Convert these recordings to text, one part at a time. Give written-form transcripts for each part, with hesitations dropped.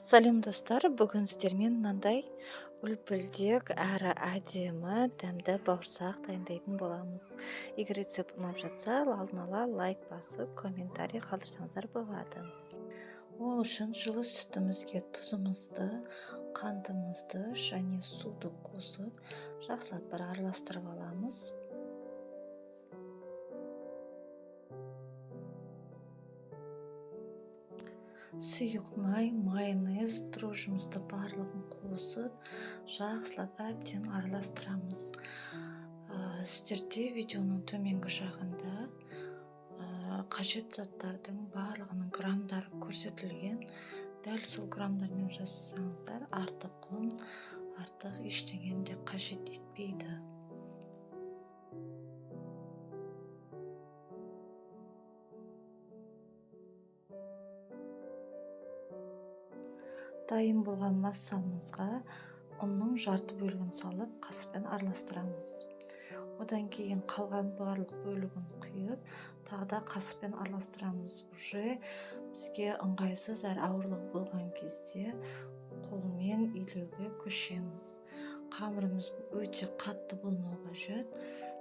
Сәлем достар, бүгін сіздермен мынандай үлпілдек әрі әдемі дәмді бауырсақ дайындайтын боламыз. Егер рецепт ұнап жатса, алдын ала лайк басып, комментарий қалдырсаңыздар болады. Ол үшін жылы сүтімізге тұзымызды, қантымызды және суды қосып, жақсылап бір араластырып аламыз. Сұйық май, майонез, дрожжымызды барлығын қосып, жақсылап әбден араластырамыз. Сіздерде видеоның төменгі жағында қажет заттардың барлығының граммдары көрсетілген. Дәл сол граммдармен жазсаңыздар, артық құн, артық ештеңені де қажет етпейді. Дайын болған массамызға ұнның жарты бөлігін салып, қасықпен араластырамыз. Одан кейін қалған барлық бөлігін құйып, тағы да қасықпен араластырамыз. Уже бізге ыңғайсыз әрі ауырлық болған кезде қолмен илеуге көшеміз. Қамырымыз өте қатты болмау қажет,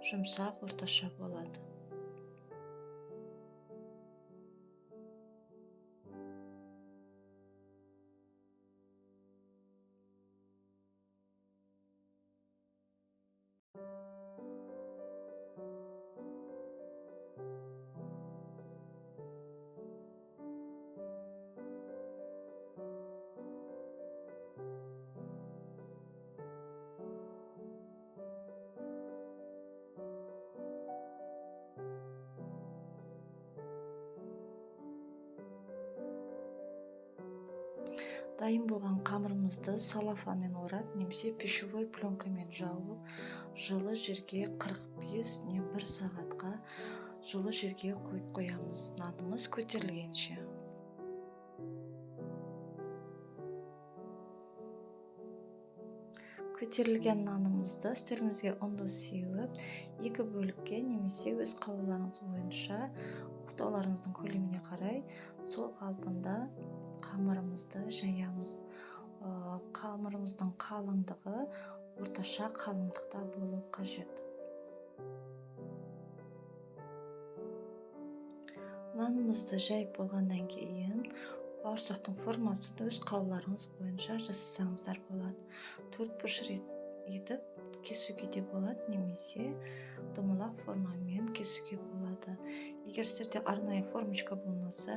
жұмсақ орташа болады. Дайын болған қамырымызды салафанмен орап, немесе пищевой пленкамен жауып, жылы жерге 45 не 1 сағатқа жылы жерге қойып қоямыз, нанымыз көтерілгенше. Көтерілген нанымызды үстелімізге ұнды сеуіп, 2 бөлікке немесе өз қалауларыңыз бойынша оқтауларыңыздың көлеміне қарай сол қалпында қамырымызды жаямыз. Қамырымыздың қалыңдығы орташа қалыңдықта болу қажет. Нанымызды жайып болғаннан кейін бауырсақтың формасын өз қалауларыңыз бойынша жасасаңыздар болады. 4 етіп кесуге де болады, немесе домалақ формамен кесуге болады. Егер сіздерде арнайы формочка болмаса,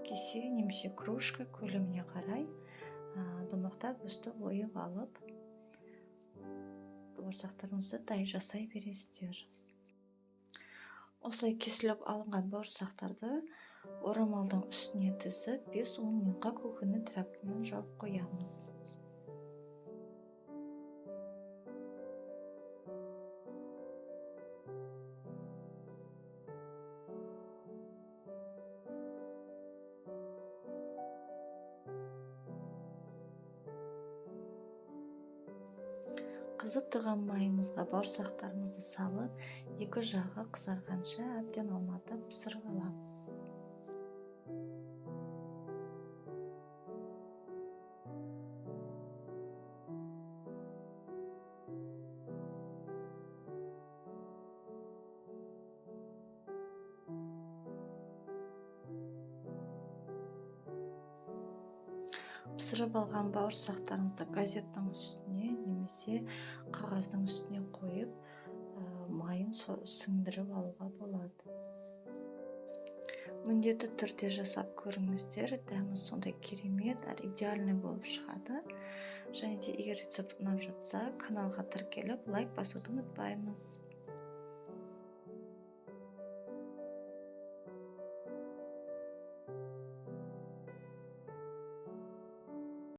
кесе немесе кружка көлеміне қарай домалақтап өстіп ойып алып, бауырсақтарыңызды дайын жасай бересіздер. Осылай кесіліп алынған бауырсақтарды орамалдың үстіне тізіп 5-10 минутқа кухонный тряпкамен жауып қоямыз. Қызып тұрған майымызға бауырсақтарымызды салып, екі жағы қызарғанша әбден аунатып пісіріп аламыз. Пісіріп алған бауырсақтарыңызды газеттің үстіне немесе қағаздың үстіне қойып, майын сіңдіріп алуға болады. Міндетті түрде жасап көріңіздер, дәмі сондай керемет әрі идеальный болып шығады. Және де егер рецепт ұнап жатса, каналға тіркеліп лайк басуды ұмытпаймыз.